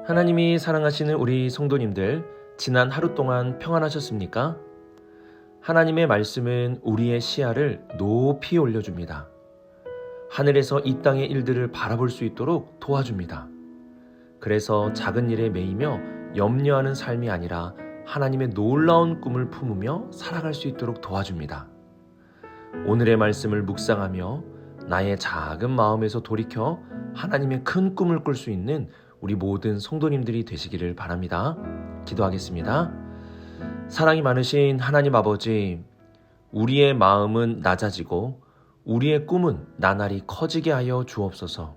하나님이 사랑하시는 우리 성도님들, 지난 하루 동안 평안하셨습니까? 하나님의 말씀은 우리의 시야를 높이 올려줍니다. 하늘에서 이 땅의 일들을 바라볼 수 있도록 도와줍니다. 그래서 작은 일에 매이며 염려하는 삶이 아니라 하나님의 놀라운 꿈을 품으며 살아갈 수 있도록 도와줍니다. 오늘의 말씀을 묵상하며 나의 작은 마음에서 돌이켜 하나님의 큰 꿈을 꿀 수 있는 우리 모든 성도님들이 되시기를 바랍니다. 기도하겠습니다. 사랑이 많으신 하나님 아버지, 우리의 마음은 낮아지고 우리의 꿈은 나날이 커지게 하여 주옵소서.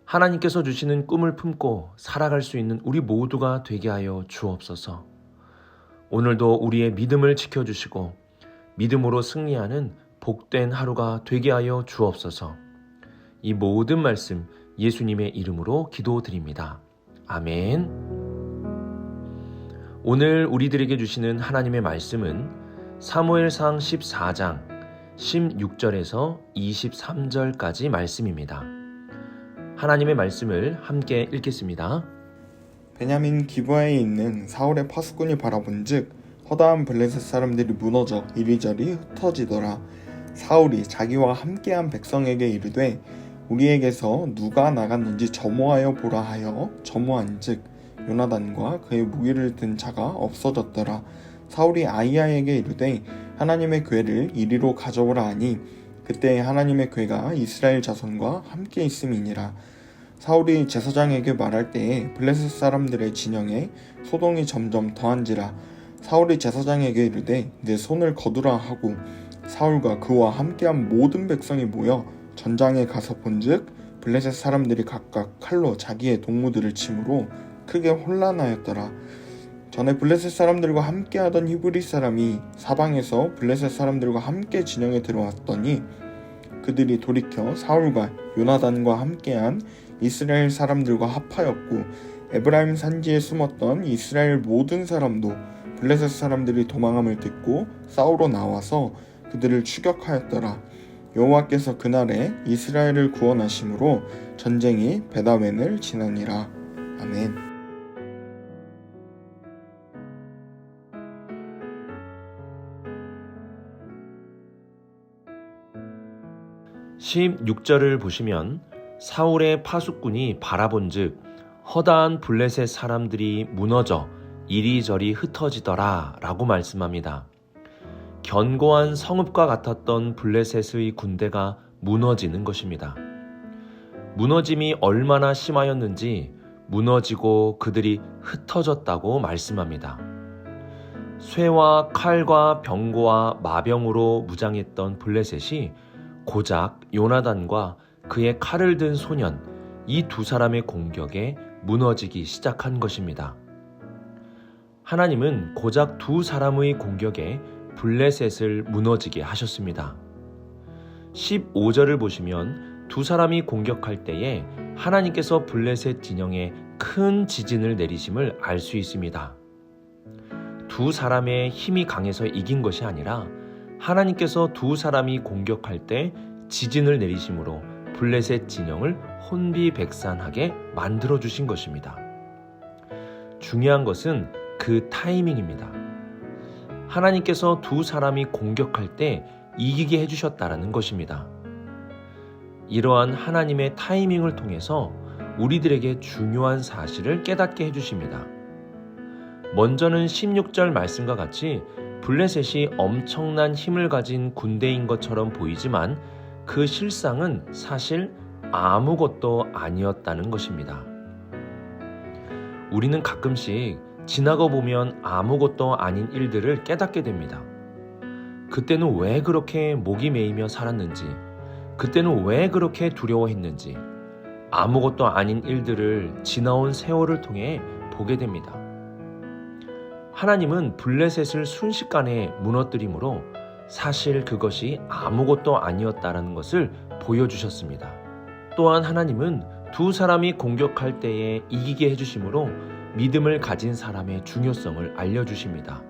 하나님께서 주시는 꿈을 품고 살아갈 수 있는 우리 모두가 되게 하여 주옵소서. 오늘도 우리의 믿음을 지켜주시고 믿음으로 승리하는 복된 하루가 되게 하여 주옵소서. 이 모든 말씀 예수님의 이름으로 기도드립니다. 아멘. 오늘 우리들에게 주시는 하나님의 말씀은 사무엘상 14장 16절에서 23절까지 말씀입니다. 하나님의 말씀을 함께 읽겠습니다. 베냐민 기브아에 있는 사울의 파수꾼이 바라본즉 허다한 블레셋 사람들이 무너져 이리저리 흩어지더라. 사울이 자기와 함께한 백성에게 이르되 우리에게서 누가 나갔는지 점호하여 보라 하여 점호한즉 요나단과 그의 무기를 든 자가 없어졌더라. 사울이 아히야에게 이르되 하나님의 궤를 이리로 가져오라 하니 그때 하나님의 궤가 이스라엘 자손과 함께 있음이니라. 사울이 제사장에게 말할 때에 블레셋 사람들의 진영에 소동이 점점 더한지라. 사울이 제사장에게 이르되 내 손을 거두라 하고 사울과 그와 함께한 모든 백성이 모여 전장에 가서 본즉 블레셋 사람들이 각각 칼로 자기의 동무들을 치므로 크게 혼란하였더라. 전에 블레셋 사람들과 함께하던 히브리 사람이 사방에서 블레셋 사람들과 함께 진영에 들어왔더니 그들이 돌이켜 사울과 요나단과 함께한 이스라엘 사람들과 합하였고 에브라임 산지에 숨었던 이스라엘 모든 사람도 블레셋 사람들이 도망함을 듣고 싸우러 나와서 그들을 추격하였더라. 여호와께서 그날에 이스라엘을 구원하심으로 전쟁이 베다웬을 지나니라. 아멘. (16절을) 보시면 사울의 파수꾼이 바라본즉 허다한 블레셋 사람들이 무너져 이리저리 흩어지더라 라고 말씀합니다. 견고한 성읍과 같았던 블레셋의 군대가 무너지는 것입니다. 무너짐이 얼마나 심하였는지 무너지고 그들이 흩어졌다고 말씀합니다. 쇠와 칼과 병거와 마병으로 무장했던 블레셋이 고작 요나단과 그의 칼을 든 소년, 이 두 사람의 공격에 무너지기 시작한 것입니다. 하나님은 고작 두 사람의 공격에 블레셋을 무너지게 하셨습니다. 15절을 보시면 두 사람이 공격할 때에 하나님께서 블레셋 진영에 큰 지진을 내리심을 알 수 있습니다. 두 사람의 힘이 강해서 이긴 것이 아니라 하나님께서 두 사람이 공격할 때 지진을 내리심으로 블레셋 진영을 혼비백산하게 만들어 주신 것입니다. 중요한 것은 그 타이밍입니다. 하나님께서 두 사람이 공격할 때 이기게 해주셨다라는 것입니다. 이러한 하나님의 타이밍을 통해서 우리들에게 중요한 사실을 깨닫게 해주십니다. 먼저는 16절 말씀과 같이 블레셋이 엄청난 힘을 가진 군대인 것처럼 보이지만 그 실상은 사실 아무것도 아니었다는 것입니다. 우리는 가끔씩 지나고 보면 아무것도 아닌 일들을 깨닫게 됩니다. 그때는 왜 그렇게 목이 메이며 살았는지, 그때는 왜 그렇게 두려워했는지, 아무것도 아닌 일들을 지나온 세월을 통해 보게 됩니다. 하나님은 블레셋을 순식간에 무너뜨림으로 사실 그것이 아무것도 아니었다는 것을 보여주셨습니다. 또한 하나님은 두 사람이 공격할 때에 이기게 해주심으로 믿음을 가진 사람의 중요성을 알려주십니다.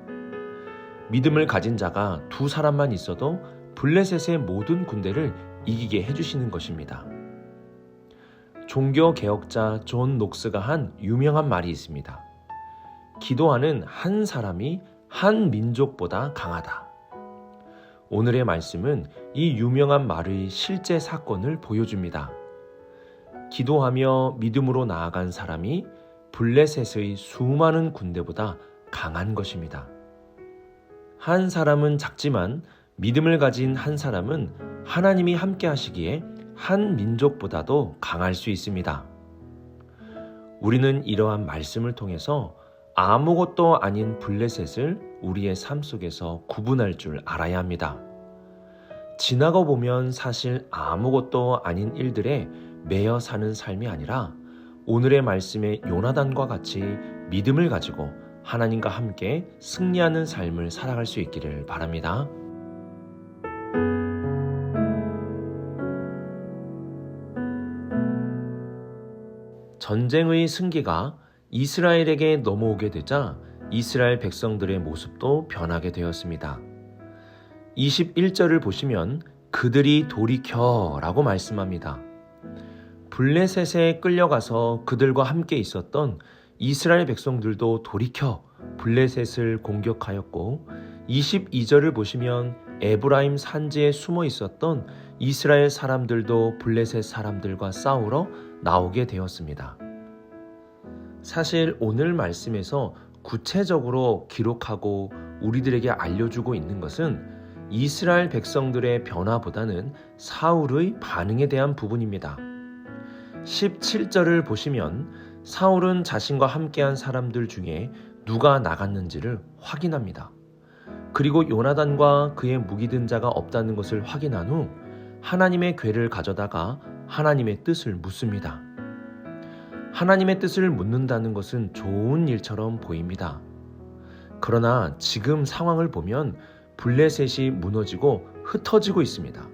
믿음을 가진 자가 두 사람만 있어도 블레셋의 모든 군대를 이기게 해주시는 것입니다. 종교개혁자 존 녹스가 한 유명한 말이 있습니다. 기도하는 한 사람이 한 민족보다 강하다. 오늘의 말씀은 이 유명한 말의 실제 사건을 보여줍니다. 기도하며 믿음으로 나아간 사람이 블레셋의 수많은 군대보다 강한 것입니다. 한 사람은 작지만 믿음을 가진 한 사람은 하나님이 함께 하시기에 한 민족보다도 강할 수 있습니다. 우리는 이러한 말씀을 통해서 아무것도 아닌 블레셋을 우리의 삶 속에서 구분할 줄 알아야 합니다. 지나고 보면 사실 아무것도 아닌 일들에 매여 사는 삶이 아니라 오늘의 말씀의 요나단과 같이 믿음을 가지고 하나님과 함께 승리하는 삶을 살아갈 수 있기를 바랍니다. 전쟁의 승기가 이스라엘에게 넘어오게 되자 이스라엘 백성들의 모습도 변하게 되었습니다. 21절을 보시면 그들이 돌이켜라고 말씀합니다. 블레셋에 끌려가서 그들과 함께 있었던 이스라엘 백성들도 돌이켜 블레셋을 공격하였고 22절을 보시면 에브라임 산지에 숨어 있었던 이스라엘 사람들도 블레셋 사람들과 싸우러 나오게 되었습니다. 사실 오늘 말씀에서 구체적으로 기록하고 우리들에게 알려주고 있는 것은 이스라엘 백성들의 변화보다는 사울의 반응에 대한 부분입니다. 17절을 보시면 사울은 자신과 함께한 사람들 중에 누가 나갔는지를 확인합니다. 그리고 요나단과 그의 무기 든 자가 없다는 것을 확인한 후 하나님의 궤를 가져다가 하나님의 뜻을 묻습니다. 하나님의 뜻을 묻는다는 것은 좋은 일처럼 보입니다. 그러나 지금 상황을 보면 블레셋이 무너지고 흩어지고 있습니다.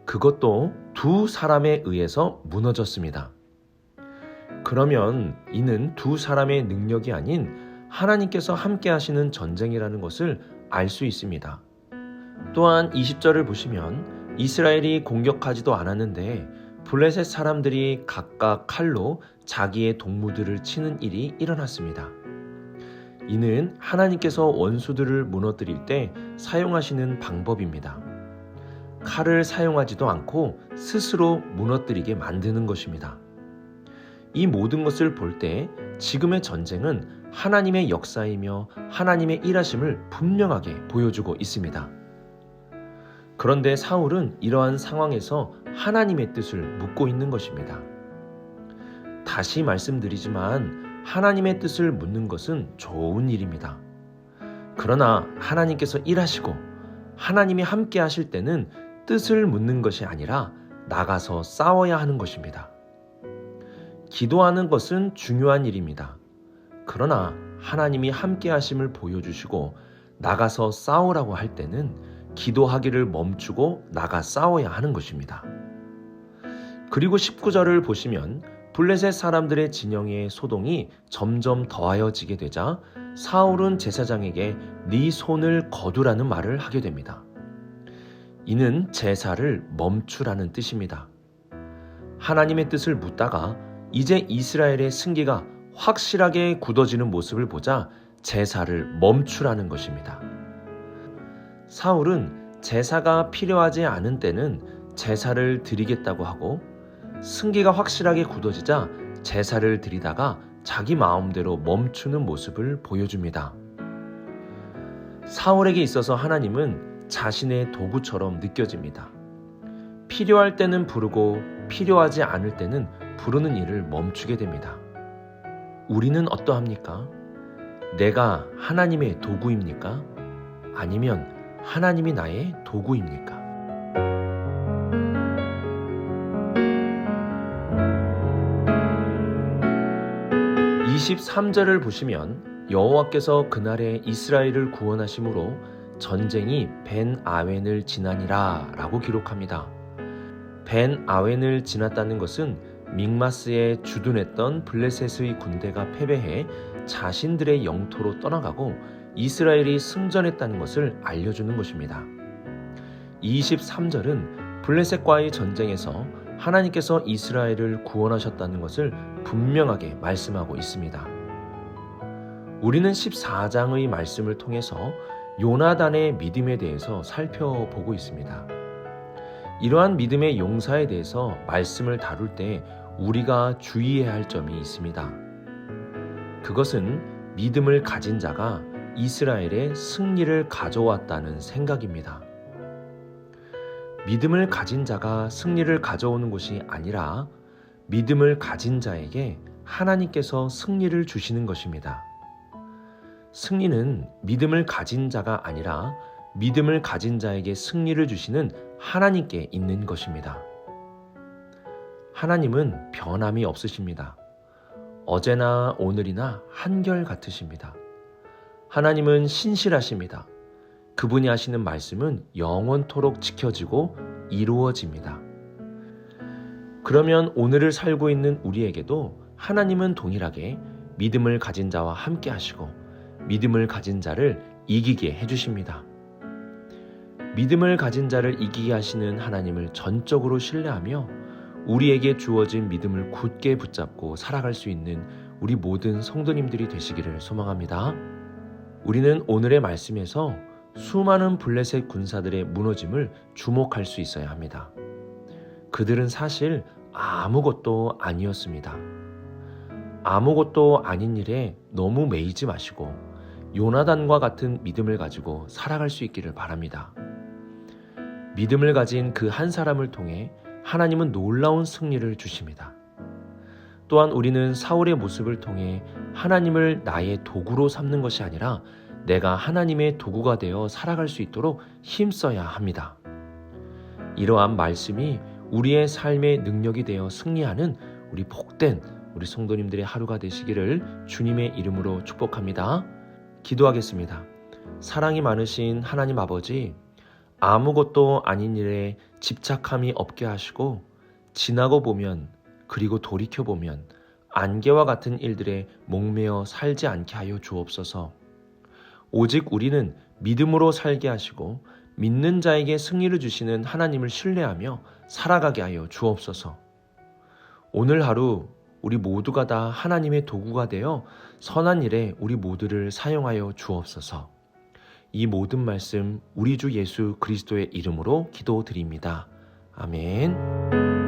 그것도 두 사람에 의해서 무너졌습니다. 그러면 이는 두 사람의 능력이 아닌 하나님께서 함께 하시는 전쟁이라는 것을 알 수 있습니다. 또한 20절을 보시면 이스라엘이 공격하지도 않았는데 블레셋 사람들이 각각 칼로 자기의 동무들을 치는 일이 일어났습니다. 이는 하나님께서 원수들을 무너뜨릴 때 사용하시는 방법입니다. 칼을 사용하지도 않고 스스로 무너뜨리게 만드는 것입니다. 이 모든 것을 볼 때 지금의 전쟁은 하나님의 역사이며 하나님의 일하심을 분명하게 보여주고 있습니다. 그런데 사울은 이러한 상황에서 하나님의 뜻을 묻고 있는 것입니다. 다시 말씀드리지만 하나님의 뜻을 묻는 것은 좋은 일입니다. 그러나 하나님께서 일하시고 하나님이 함께 하실 때는 뜻을 묻는 것이 아니라 나가서 싸워야 하는 것입니다. 기도하는 것은 중요한 일입니다. 그러나 하나님이 함께 하심을 보여주시고 나가서 싸우라고 할 때는 기도하기를 멈추고 나가 싸워야 하는 것입니다. 그리고 19절을 보시면 블레셋 사람들의 진영의 소동이 점점 더하여지게 되자 사울은 제사장에게 네 손을 거두라는 말을 하게 됩니다. 이는 제사를 멈추라는 뜻입니다. 하나님의 뜻을 묻다가 이제 이스라엘의 승기가 확실하게 굳어지는 모습을 보자 제사를 멈추라는 것입니다. 사울은 제사가 필요하지 않은 때는 제사를 드리겠다고 하고 승기가 확실하게 굳어지자 제사를 드리다가 자기 마음대로 멈추는 모습을 보여줍니다. 사울에게 있어서 하나님은 자신의 도구처럼 느껴집니다. 필요할 때는 부르고 필요하지 않을 때는 부르는 일을 멈추게 됩니다. 우리는 어떠합니까? 내가 하나님의 도구입니까? 아니면 하나님이 나의 도구입니까? 23절을 보시면 여호와께서 그날에 이스라엘을 구원하심으로 전쟁이 벤 아웬을 지나니라 라고 기록합니다. 벤 아웬을 지났다는 것은 믹마스에 주둔했던 블레셋의 군대가 패배해 자신들의 영토로 떠나가고 이스라엘이 승전했다는 것을 알려주는 것입니다. 23절은 블레셋과의 전쟁에서 하나님께서 이스라엘을 구원하셨다는 것을 분명하게 말씀하고 있습니다. 우리는 14장의 말씀을 통해서 요나단의 믿음에 대해서 살펴보고 있습니다. 이러한 믿음의 용사에 대해서 말씀을 다룰 때 우리가 주의해야 할 점이 있습니다. 그것은 믿음을 가진 자가 이스라엘의 승리를 가져왔다는 생각입니다. 믿음을 가진 자가 승리를 가져오는 것이 아니라 믿음을 가진 자에게 하나님께서 승리를 주시는 것입니다. 승리는 믿음을 가진 자가 아니라 믿음을 가진 자에게 승리를 주시는 하나님께 있는 것입니다. 하나님은 변함이 없으십니다. 어제나 오늘이나 한결같으십니다. 하나님은 신실하십니다. 그분이 하시는 말씀은 영원토록 지켜지고 이루어집니다. 그러면 오늘을 살고 있는 우리에게도 하나님은 동일하게 믿음을 가진 자와 함께 하시고 믿음을 가진 자를 이기게 해주십니다. 믿음을 가진 자를 이기게 하시는 하나님을 전적으로 신뢰하며 우리에게 주어진 믿음을 굳게 붙잡고 살아갈 수 있는 우리 모든 성도님들이 되시기를 소망합니다. 우리는 오늘의 말씀에서 수많은 블레셋 군사들의 무너짐을 주목할 수 있어야 합니다. 그들은 사실 아무것도 아니었습니다. 아무것도 아닌 일에 너무 매이지 마시고 요나단과 같은 믿음을 가지고 살아갈 수 있기를 바랍니다. 믿음을 가진 그 한 사람을 통해 하나님은 놀라운 승리를 주십니다. 또한 우리는 사울의 모습을 통해 하나님을 나의 도구로 삼는 것이 아니라 내가 하나님의 도구가 되어 살아갈 수 있도록 힘써야 합니다. 이러한 말씀이 우리의 삶의 능력이 되어 승리하는 우리 복된 우리 성도님들의 하루가 되시기를 주님의 이름으로 축복합니다. 기도하겠습니다. 사랑이 많으신 하나님 아버지, 아무것도 아닌 일에 집착함이 없게 하시고 지나고 보면 그리고 돌이켜보면 안개와 같은 일들에 목매어 살지 않게 하여 주옵소서. 오직 우리는 믿음으로 살게 하시고 믿는 자에게 승리를 주시는 하나님을 신뢰하며 살아가게 하여 주옵소서. 오늘 하루 우리 모두가 다 하나님의 도구가 되어 선한 일에 우리 모두를 사용하여 주옵소서. 이 모든 말씀 우리 주 예수 그리스도의 이름으로 기도드립니다. 아멘.